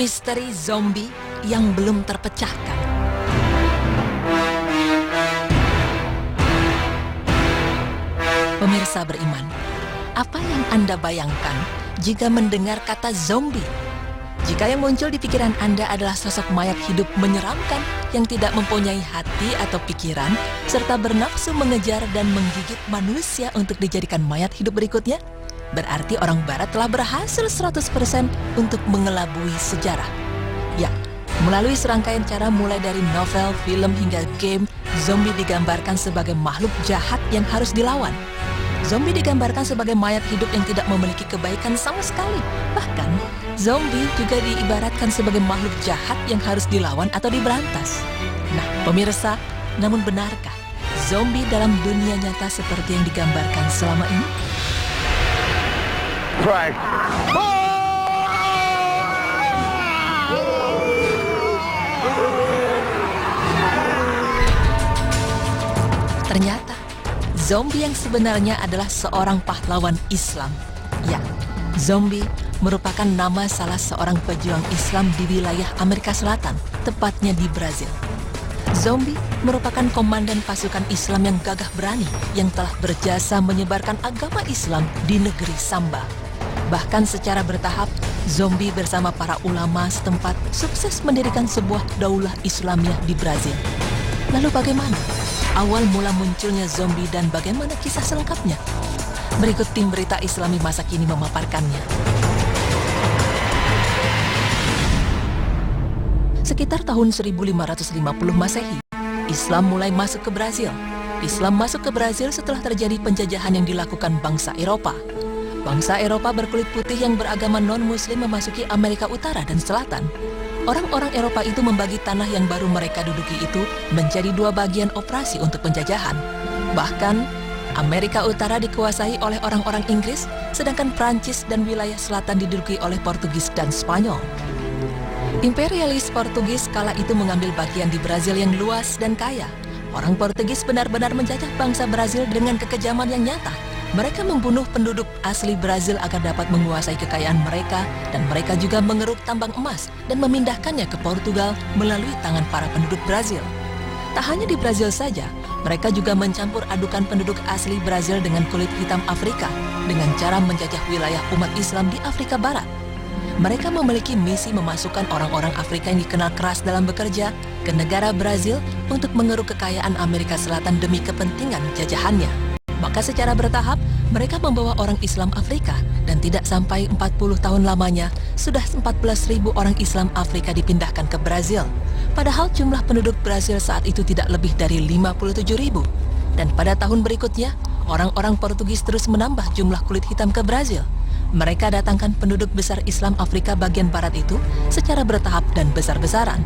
Misteri zombie yang belum terpecahkan. Pemirsa beriman, apa yang Anda bayangkan jika mendengar kata zombie? Jika yang muncul di pikiran Anda adalah sosok mayat hidup menyeramkan yang tidak mempunyai hati atau pikiran, serta bernafsu mengejar dan menggigit manusia untuk dijadikan mayat hidup berikutnya, berarti orang barat telah berhasil 100% untuk mengelabui sejarah. Ya, melalui serangkaian cara mulai dari novel, film, hingga game, zombie digambarkan sebagai makhluk jahat yang harus dilawan. Zombie digambarkan sebagai mayat hidup yang tidak memiliki kebaikan sama sekali. Bahkan, zombie juga diibaratkan sebagai makhluk jahat yang harus dilawan atau diberantas. Nah, pemirsa, namun benarkah zombie dalam dunia nyata seperti yang digambarkan selama ini? Right. Ternyata, zombie yang sebenarnya adalah seorang pahlawan Islam. Ya, zombie merupakan nama salah seorang pejuang Islam di wilayah Amerika Selatan, tepatnya di Brazil. Zombie merupakan komandan pasukan Islam yang gagah berani yang telah berjasa menyebarkan agama Islam di negeri Samba. Bahkan secara bertahap, zombie bersama para ulama setempat sukses mendirikan sebuah daulah Islamiyah di Brazil. Lalu bagaimana awal mula munculnya zombie dan bagaimana kisah selengkapnya? Berikut tim berita Islami masa kini memaparkannya. Sekitar tahun 1550 Masehi, Islam mulai masuk ke Brazil. Islam masuk ke Brazil setelah terjadi penjajahan yang dilakukan bangsa Eropa. Bangsa Eropa berkulit putih yang beragama non-Muslim memasuki Amerika Utara dan Selatan. Orang-orang Eropa itu membagi tanah yang baru mereka duduki itu menjadi dua bagian operasi untuk penjajahan. Bahkan, Amerika Utara dikuasai oleh orang-orang Inggris, sedangkan Prancis dan wilayah selatan diduduki oleh Portugis dan Spanyol. Imperialis Portugis kala itu mengambil bagian di Brazil yang luas dan kaya. Orang Portugis benar-benar menjajah bangsa Brazil dengan kekejaman yang nyata. Mereka membunuh penduduk asli Brazil agar dapat menguasai kekayaan mereka, dan mereka juga mengeruk tambang emas dan memindahkannya ke Portugal melalui tangan para penduduk Brazil. Tak hanya di Brazil saja, mereka juga mencampur adukan penduduk asli Brazil dengan kulit hitam Afrika dengan cara menjajah wilayah umat Islam di Afrika Barat. Mereka memiliki misi memasukkan orang-orang Afrika yang dikenal keras dalam bekerja ke negara Brazil untuk mengeruk kekayaan Amerika Selatan demi kepentingan jajahannya. Maka secara bertahap, mereka membawa orang Islam Afrika dan tidak sampai 40 tahun lamanya, sudah 14.000 orang Islam Afrika dipindahkan ke Brazil. Padahal jumlah penduduk Brazil saat itu tidak lebih dari 57.000. Dan pada tahun berikutnya, orang-orang Portugis terus menambah jumlah kulit hitam ke Brazil. Mereka datangkan penduduk besar Islam Afrika bagian barat itu secara bertahap dan besar-besaran.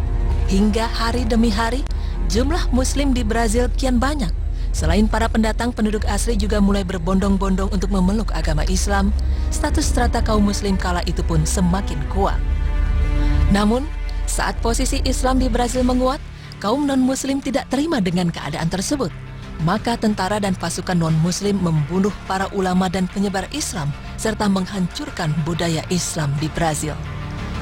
Hingga hari demi hari, jumlah Muslim di Brazil kian banyak. Selain para pendatang, penduduk asli juga mulai berbondong-bondong untuk memeluk agama Islam. Status strata kaum Muslim kala itu pun semakin kuat. Namun, saat posisi Islam di Brazil menguat, kaum non-Muslim tidak terima dengan keadaan tersebut. Maka tentara dan pasukan non-Muslim membunuh para ulama dan penyebar Islam, serta menghancurkan budaya Islam di Brazil.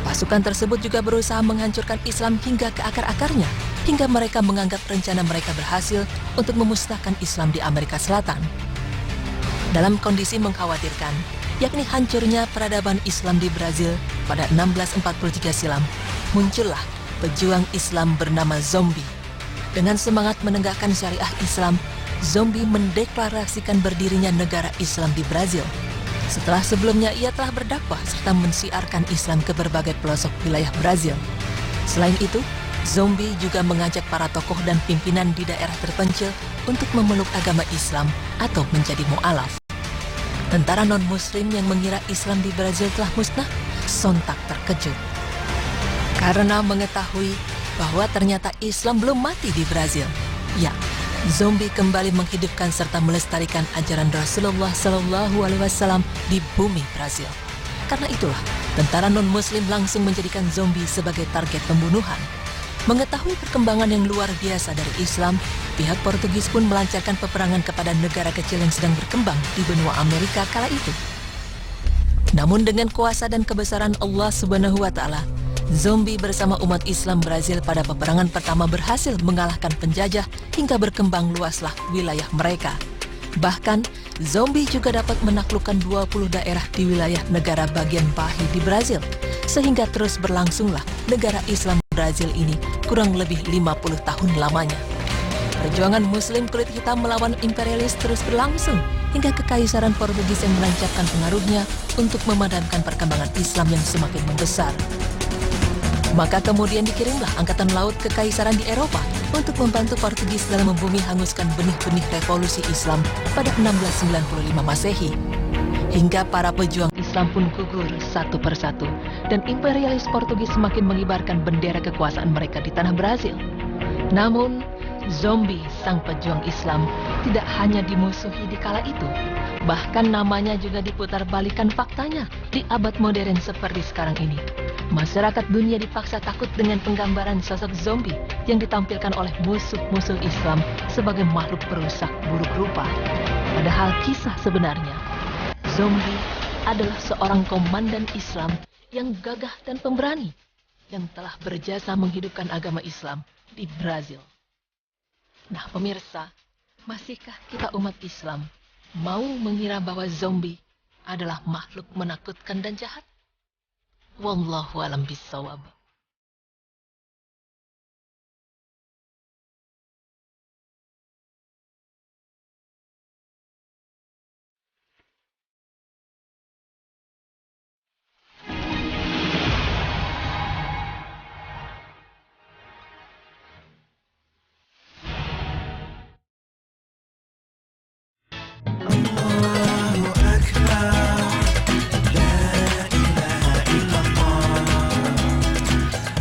Pasukan tersebut juga berusaha menghancurkan Islam hingga ke akar-akarnya, hingga mereka menganggap rencana mereka berhasil untuk memusnahkan Islam di Amerika Selatan. Dalam kondisi mengkhawatirkan, yakni hancurnya peradaban Islam di Brazil pada 1643 silam, muncullah pejuang Islam bernama Zombie. Dengan semangat menegakkan syariah Islam, Zombie mendeklarasikan berdirinya negara Islam di Brazil. Setelah sebelumnya ia telah berdakwah serta mensiarkan Islam ke berbagai pelosok wilayah Brazil. Selain itu, Zombie juga mengajak para tokoh dan pimpinan di daerah terpencil untuk memeluk agama Islam atau menjadi mu'alaf. Tentara non-Muslim yang mengira Islam di Brazil telah musnah, sontak terkejut. Karena mengetahui bahwa ternyata Islam belum mati di Brazil. Ya, Zombie kembali menghidupkan serta melestarikan ajaran Rasulullah SAW di bumi Brazil. Karena itulah, tentara non-Muslim langsung menjadikan Zombie sebagai target pembunuhan. Mengetahui perkembangan yang luar biasa dari Islam, pihak Portugis pun melancarkan peperangan kepada negara kecil yang sedang berkembang di benua Amerika kala itu. Namun dengan kuasa dan kebesaran Allah Subhanahu wa Ta'ala, Zombie bersama umat Islam Brazil pada peperangan pertama berhasil mengalahkan penjajah hingga berkembang luaslah wilayah mereka. Bahkan, zombie juga dapat menaklukkan 20 daerah di wilayah negara bagian Bahia di Brazil, sehingga terus berlangsunglah negara Islam Brazil ini kurang lebih 50 tahun lamanya. Perjuangan Muslim kulit hitam melawan imperialis terus berlangsung hingga Kekaisaran Portugis yang menancapkan pengaruhnya untuk memadamkan perkembangan Islam yang semakin membesar. Maka kemudian dikirimlah Angkatan Laut Kekaisaran di Eropa untuk membantu Portugis dalam membumi hanguskan benih-benih revolusi Islam pada 1695 Masehi. Hingga para pejuang Islam pun gugur satu persatu dan imperialis Portugis semakin mengibarkan bendera kekuasaan mereka di tanah Brazil. Namun, zombie sang pejuang Islam tidak hanya dimusuhi di kala itu, bahkan namanya juga diputar-balikan faktanya di abad modern seperti sekarang ini. Masyarakat dunia dipaksa takut dengan penggambaran sosok zombie yang ditampilkan oleh musuh-musuh Islam sebagai makhluk perusak buruk rupa. Padahal kisah sebenarnya, zombie adalah seorang komandan Islam yang gagah dan pemberani yang telah berjasa menghidupkan agama Islam di Brazil. Nah pemirsa, masihkah kita umat Islam mau mengira bahwa zombie adalah makhluk menakutkan dan jahat? Wallahu a'lam bishawab.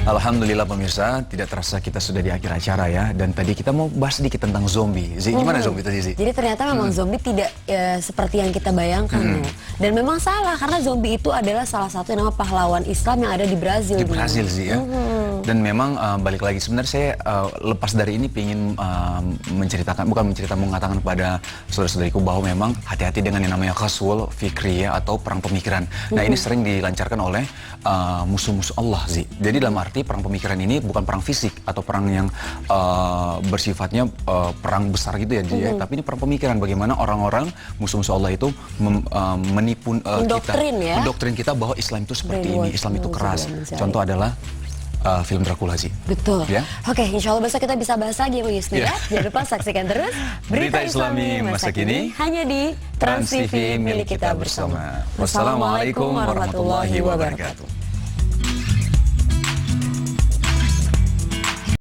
Alhamdulillah pemirsa, tidak terasa kita sudah di akhir acara ya. Dan tadi kita mau bahas sedikit tentang zombie. Gimana zombie tadi Zi? Jadi ternyata memang zombie tidak seperti yang kita bayangkan. Dan memang salah, karena zombie itu adalah salah satu nama pahlawan Islam yang ada di Brazil. Di Brazil sih ya. Dan memang balik lagi, sebenarnya saya lepas dari ini ingin menceritakan, mengatakan kepada saudara-saudariku bahwa memang hati-hati dengan yang namanya khaswul fikri ya, atau perang pemikiran. Nah ini sering dilancarkan oleh musuh-musuh Allah Zi. Jadi dalam arti perang pemikiran ini bukan perang fisik atau perang yang bersifatnya perang besar gitu ya, tapi ini perang pemikiran. Bagaimana orang-orang musuh-musuh Allah itu menipu mendoktrin kita bahwa Islam itu seperti ini, Islam itu keras. Contoh adalah film Dracula sih. Betul. Ya? Oke, insya Allah besok kita bisa bahas lagi Bu Yusni ya. Jangan lupa saksikan terus Berita Islami masa kini hanya di Trans TV milik kita bersama. Wassalamualaikum warahmatullahi wabarakatuh.